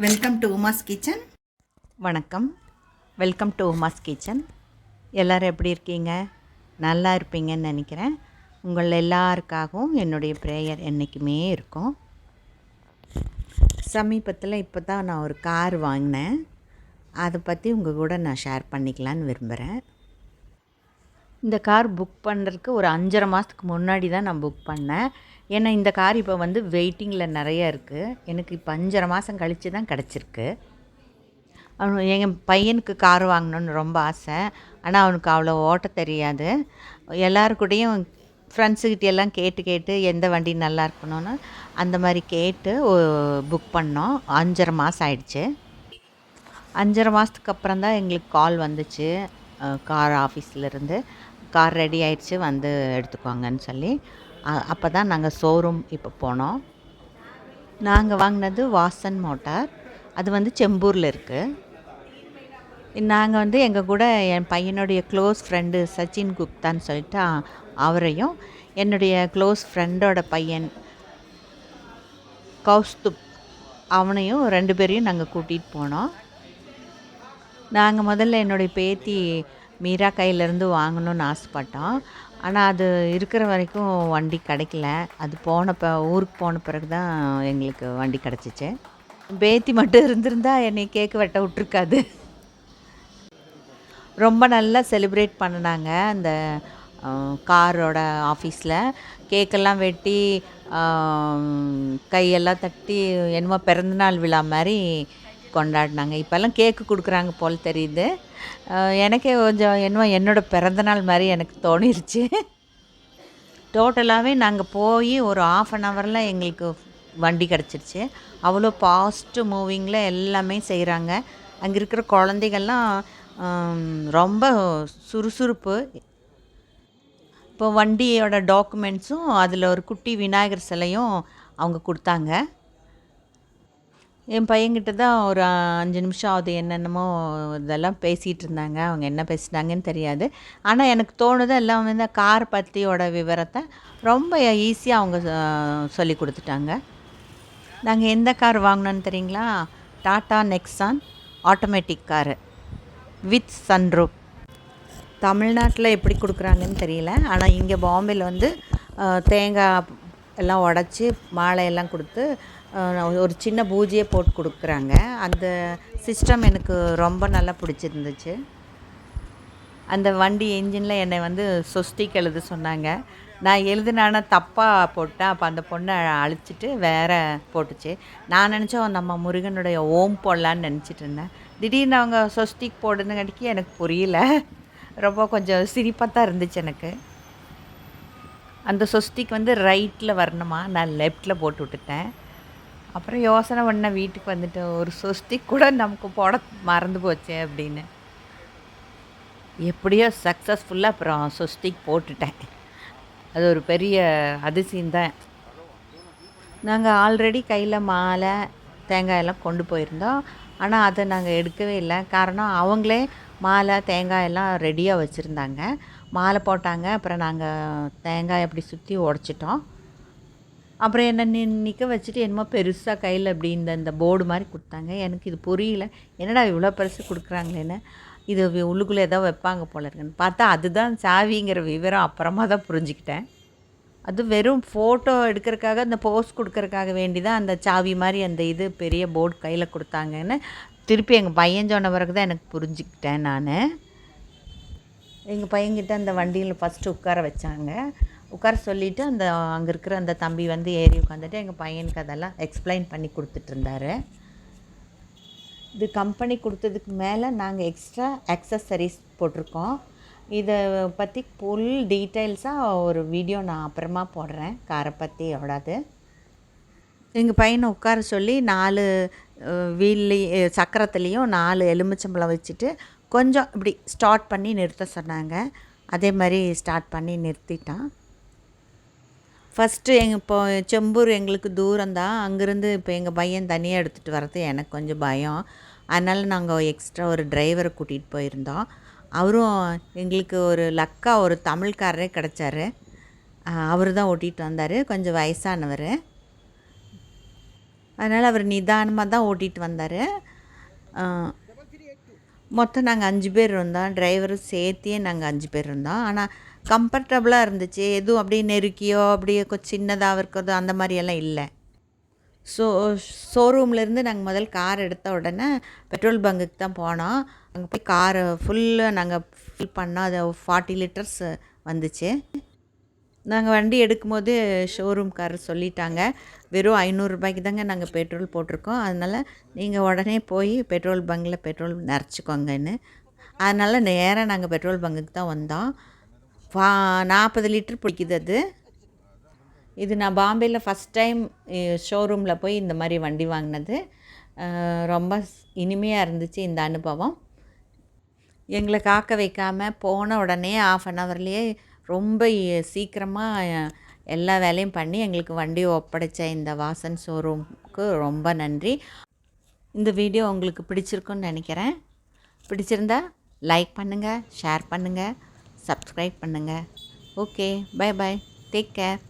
Welcome to Uma's kitchen. வணக்கம். Welcome to Uma's kitchen. எல்லோரும் எப்படி இருக்கீங்க? நல்லா இருப்பீங்கன்னு நினைக்கிறேன். உங்கள் எல்லாருக்காகவும் என்னுடைய ப்ரேயர் என்றைக்குமே இருக்கும். சமீபத்தில் இப்போ தான் நான் ஒரு கார் வாங்கினேன். அதை பற்றி உங்கள் கூட நான் ஷேர் பண்ணிக்கலான்னு விரும்புகிறேன். இந்த கார் புக் பண்ணுறதுக்கு ஒரு 5.5 மாதத்துக்கு முன்னாடி தான் நான் புக் பண்ணேன். ஏன்னா இந்த கார் இப்போ வெயிட்டிங்கில் நிறையா இருக்குது. எனக்கு இப்போ 5.5 மாதம் கழித்து தான் கிடச்சிருக்கு. எங்கள் பையனுக்கு கார் வாங்கணுன்னு ரொம்ப ஆசை. ஆனால் அவனுக்கு அவ்வளோ ஓட்ட தெரியாது. எல்லாருக்கூடையும் ஃப்ரெண்ட்ஸுக்கிட்டெல்லாம் கேட்டு எந்த வண்டி நல்லா இருக்கணும்னு அந்த மாதிரி கேட்டு புக் பண்ணோம். 5.5 மாதம் ஆயிடுச்சு. 5.5 மாதத்துக்கு அப்புறம் தான் எங்களுக்கு கால் வந்துச்சு கார் ஆஃபீஸ்லேருந்து. கார் ரெடி ஆகிடுச்சு, வந்து எடுத்துக்குவாங்கன்னு சொல்லி. அப்போ தான் நாங்கள் ஷோரூம் இப்போ போனோம். நாங்கள் வாங்கினது வாசன் மோட்டார். அது செம்பூரில் இருக்குது. நாங்கள் எங்கள் கூட என் பையனுடைய க்ளோஸ் ஃப்ரெண்டு சச்சின் குப்தான்னு சொல்லிட்டு அவரையும், என்னுடைய க்ளோஸ் ஃப்ரெண்டோட பையன் கௌஸ்துப் அவனையும் 2 பேரையும் நாங்கள் கூட்டிகிட்டு போனோம். நாங்கள் முதல்ல என்னுடைய பேத்தி மீரா கையிலேருந்து வாங்கணுன்னு ஆசைப்பட்டோம். ஆனால் அது இருக்கிற வரைக்கும் வண்டி கிடைக்கல. அது ஊருக்கு போன பிறகு தான் எங்களுக்கு வண்டி கிடச்சிச்சு. பேத்தி மட்டும் இருந்திருந்தா என்னை கேக்கு வெட்ட விட்ருக்காது. ரொம்ப நல்லா செலிப்ரேட் பண்ணினாங்க அந்த காரோட ஆஃபீஸில். கேக்கெல்லாம் வெட்டி கையெல்லாம் தட்டி என்னமோ பிறந்தநாள் விழா மாதிரி கொண்டாடினாங்க. இப்போல்லாம் கேக்கு கொடுக்குறாங்க போல் தெரியுது. எனக்கே கொஞ்சம் என்னோடய பிறந்தநாள் மாதிரி எனக்கு தோணிருச்சு. டோட்டலாகவே நாங்கள் போய் ஒரு 1/2 ஹவரில் எங்களுக்கு வண்டி கிடச்சிருச்சு. அவ்வளோ ஃபாஸ்ட்டு மூவிங்கில் எல்லாமே செய்கிறாங்க. அங்கே இருக்கிற குழந்தைகள்லாம் ரொம்ப சுறுசுறுப்பு. இப்போ வண்டியோட டாக்குமெண்ட்ஸும் அதில் ஒரு குட்டி விநாயகர் சிலையும் அவங்க கொடுத்தாங்க. என் பையன்கிட்ட தான் ஒரு 5 நிமிஷம் அது என்னென்னமோ இதெல்லாம் பேசிகிட்டு இருந்தாங்க. அவங்க என்ன பேசினாங்கன்னு தெரியாது. ஆனால் எனக்கு தோணுது எல்லாம் கார் பற்றியோட விவரத்தை ரொம்ப ஈஸியாக அவங்க சொல்லி கொடுத்துட்டாங்க. நாங்கள் எந்த கார் வாங்கினோன்னு தெரியுங்களா? Tata Nexon automatic car with sunroof. தமிழ்நாட்டில் எப்படி கொடுக்குறாங்கன்னு தெரியல. ஆனால் இங்கே பாம்பேயில் தேங்காய் எல்லாம் உடச்சி மாலையெல்லாம் கொடுத்து ஒரு சின்ன பூஜையை போட்டு கொடுக்குறாங்க. அந்த சிஸ்டம் எனக்கு ரொம்ப நல்லா பிடிச்சிருந்துச்சு. அந்த வண்டி என்ஜினில் என்னை சொஸ்டிக் எழுத சொன்னாங்க. நான் எழுதினானா தப்பாக போட்டேன். அப்போ அந்த பொண்ணை அழிச்சிட்டு வேறு போட்டுச்சு. நான் நினச்சோம் நம்ம முருகனுடைய ஓம் போடலான்னு நினச்சிட்டு இருந்தேன். திடீர்னு அவங்க சொஸ்டிக் போடுறதுங்காட்டிக்கு எனக்கு புரியல. ரொம்ப கொஞ்சம் சிரிப்பாக தான் இருந்துச்சு எனக்கு. அந்த சொஸ்டிக் ரைட்டில் வரணுமா, நான் லெஃப்டில் போட்டு விட்டுட்டேன். அப்புறம் யோசனை பண்ண வீட்டுக்கு ஒரு சொஸ்டிக் கூட நமக்கு போட மறந்து போச்சு அப்படின்னு. எப்படியோ சக்ஸஸ்ஃபுல்லாக அப்புறம் சொஸ்டிக் போட்டுட்டேன். அது ஒரு பெரிய அதிசயம்தான். நாங்கள் ஆல்ரெடி கையில் மாலை தேங்காயெல்லாம் கொண்டு போயிருந்தோம். ஆனால் அதை நாங்கள் எடுக்கவே இல்லை. காரணம் அவங்களே மாலை தேங்காயெல்லாம் ரெடியாக வச்சுருந்தாங்க. மாலை போட்டாங்க. அப்புறம் நாங்கள் தேங்காய் அப்படி சுற்றி உடச்சிட்டோம். அப்புறம் என்னை நிற்க வச்சுட்டு என்னமோ பெருசாக கையில் இப்படி இந்த போர்டு மாதிரி கொடுத்தாங்க. எனக்கு இது புரியல. என்னடா இவ்வளோ பெருசு கொடுக்குறாங்களேன்னு. இது உள்ளுக்குள்ளே ஏதோ வைப்பாங்க போல இருக்குன்னு பார்த்தா அதுதான் சாவிங்கிற விவரம் அப்புறமா தான் புரிஞ்சுக்கிட்டேன். அது வெறும் ஃபோட்டோ எடுக்கிறதுக்காக, அந்த போஸ்ட் கொடுக்கறதுக்காக வேண்டி தான் அந்த சாவி மாதிரி அந்த இது பெரிய போர்டு கையில் கொடுத்தாங்கன்னு திருப்பி எங்கள் பையன் சொன்ன பிறகு தான் எனக்கு புரிஞ்சுக்கிட்டேன் நான். எங்கள் பையன்கிட்ட அந்த வண்டியில் ஃபஸ்ட்டு உட்கார வச்சாங்க. உட்கார சொல்லிவிட்டு அங்கே இருக்கிற அந்த தம்பி ஏறி உட்காந்துட்டு எங்கள் பையனுக்கு அதெல்லாம் எக்ஸ்பிளைன் பண்ணி கொடுத்துட்ருந்தாரு. இது கம்பெனி கொடுத்ததுக்கு மேலே நாங்கள் எக்ஸ்ட்ரா அக்சஸரிஸ் போட்டிருக்கோம். இதை பற்றி ஃபுல் டீட்டெயில்ஸாக ஒரு வீடியோ நான் அப்புறமா போடுறேன். காரை பற்றி எவ்வளோது. எங்கள் பையனை உட்கார சொல்லி 4 வீல்லையும் சக்கரத்துலேயும் 4 எலுமிச்சம்பழம் வச்சுட்டு கொஞ்சம் இப்படி ஸ்டார்ட் பண்ணி நிறுத்த சொன்னாங்க. அதே மாதிரி ஸ்டார்ட் பண்ணி நிறுத்திட்டான். ஃபஸ்ட்டு இப்போ செம்பூர் எங்களுக்கு தூரம்தான். அங்கேருந்து இப்போ எங்கள் பையன் தனியாக எடுத்துகிட்டு வர்றது எனக்கு கொஞ்சம் பயம். அதனால் நாங்கள் எக்ஸ்ட்ரா ஒரு டிரைவரை கூட்டிகிட்டு போயிருந்தோம். அவரும் எங்களுக்கு ஒரு லக்காக ஒரு தமிழ்காரரே கிடச்சார். அவர் தான் ஓட்டிகிட்டு வந்தார். கொஞ்சம் வயசானவர். அதனால் அவர் நிதானமாக தான் ஓட்டிகிட்டு வந்தார். மொத்தம் நாங்கள் 5 பேர் இருந்தோம். டிரைவரும் சேர்த்தியே நாங்கள் 5 பேர் இருந்தோம். ஆனால் கம்ஃபர்டபுளாக இருந்துச்சு. எதுவும் அப்படியே நெருக்கியோ அப்படியே கொஞ்சம் சின்னதாக இருக்கிறதோ அந்த மாதிரியெல்லாம் இல்லை. ஷோரூம்லேருந்து நாங்கள் முதல் கார் எடுத்த உடனே பெட்ரோல் பங்குக்கு தான் போனோம். அங்கே போய் காரை ஃபுல்லாக நாங்கள் ஃபில் பண்ணோம். அது 40 லிட்டர்ஸ் வந்துச்சு. நாங்கள் வண்டி எடுக்கும்போது ஷோரூம்காரர் சொல்லிட்டாங்க, வெறும் 500 ரூபாய்க்கு தாங்க நாங்கள் பெட்ரோல் போட்டிருக்கோம், அதனால் நீங்கள் உடனே போய் பெட்ரோல் பங்கில் பெட்ரோல் நிறச்சிக்கோங்கன்னு. அதனால் நேராக நாங்கள் பெட்ரோல் பங்குக்கு தான் வந்தோம். 40 லிட்டர் பிடிக்குது அது. இது நான் பாம்பேயில் ஃபஸ்ட் டைம் ஷோரூமில் போய் இந்த மாதிரி வண்டி வாங்கினது. ரொம்ப இனிமையாக இருந்துச்சு இந்த அனுபவம். எங்களை காக்க வைக்காமல் போன உடனே 1/2 ஹவர்லேயே ரொம்ப சீக்கிரமாக எல்லா வேலையும் பண்ணி எங்களுக்கு வண்டி ஒப்படைச்ச இந்த வாசன் ஷோரூமுக்கு ரொம்ப நன்றி. இந்த வீடியோ உங்களுக்கு பிடிச்சிருக்குன்னு நினைக்கிறேன். பிடிச்சிருந்தா லைக் பண்ணுங்கள், ஷேர் பண்ணுங்கள், சப்ஸ்கிரைப் பண்ணுங்கள். Okay, bye bye, take care.